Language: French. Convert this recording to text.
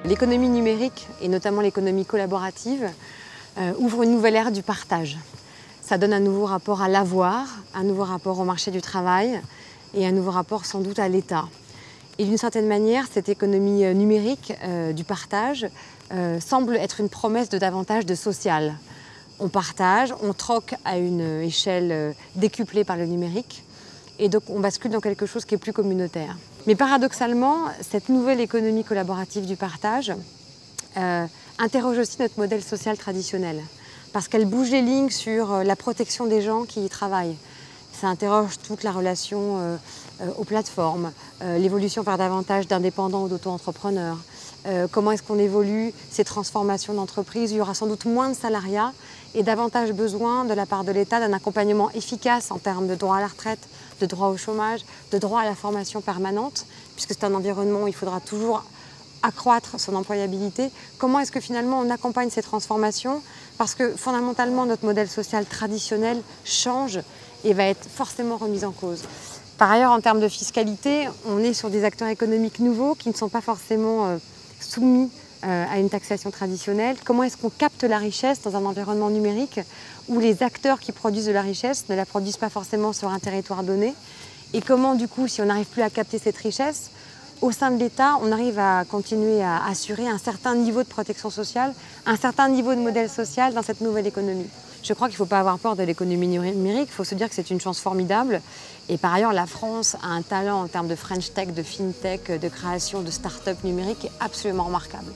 L'économie numérique, et notamment l'économie collaborative, ouvre une nouvelle ère du partage. Ça donne un nouveau rapport à l'avoir, un nouveau rapport au marché du travail et un nouveau rapport sans doute à l'État. Et d'une certaine manière, cette économie numérique du partage semble être une promesse de davantage de social. On partage, on troque à une échelle décuplée par le numérique et donc on bascule dans quelque chose qui est plus communautaire. Mais paradoxalement, cette nouvelle économie collaborative du partage interroge aussi notre modèle social traditionnel parce qu'elle bouge les lignes sur la protection des gens qui y travaillent. Ça interroge toute la relation aux plateformes, l'évolution vers davantage d'indépendants ou d'auto-entrepreneurs. Comment est-ce qu'on évolue ces transformations d'entreprise? Il y aura sans doute moins de salariat et davantage besoin de la part de l'État d'un accompagnement efficace en termes de droit à la retraite, de droit au chômage, de droit à la formation permanente, puisque c'est un environnement où il faudra toujours accroître son employabilité. Comment est-ce que finalement on accompagne ces transformations? Parce que fondamentalement notre modèle social traditionnel change et va être forcément remis en cause. Par ailleurs, en termes de fiscalité, on est sur des acteurs économiques nouveaux qui ne sont pas forcément soumis à une taxation traditionnelle. Comment est-ce qu'on capte la richesse dans un environnement numérique où les acteurs qui produisent de la richesse ne la produisent pas forcément sur un territoire donné? Et comment, du coup, si on n'arrive plus à capter cette richesse, au sein de l'État, on arrive à continuer à assurer un certain niveau de protection sociale, un certain niveau de modèle social dans cette nouvelle économie. Je crois qu'il ne faut pas avoir peur de l'économie numérique, il faut se dire que c'est une chance formidable. Et par ailleurs, la France a un talent en termes de French Tech, de FinTech, de création de start-up numérique qui est absolument remarquable.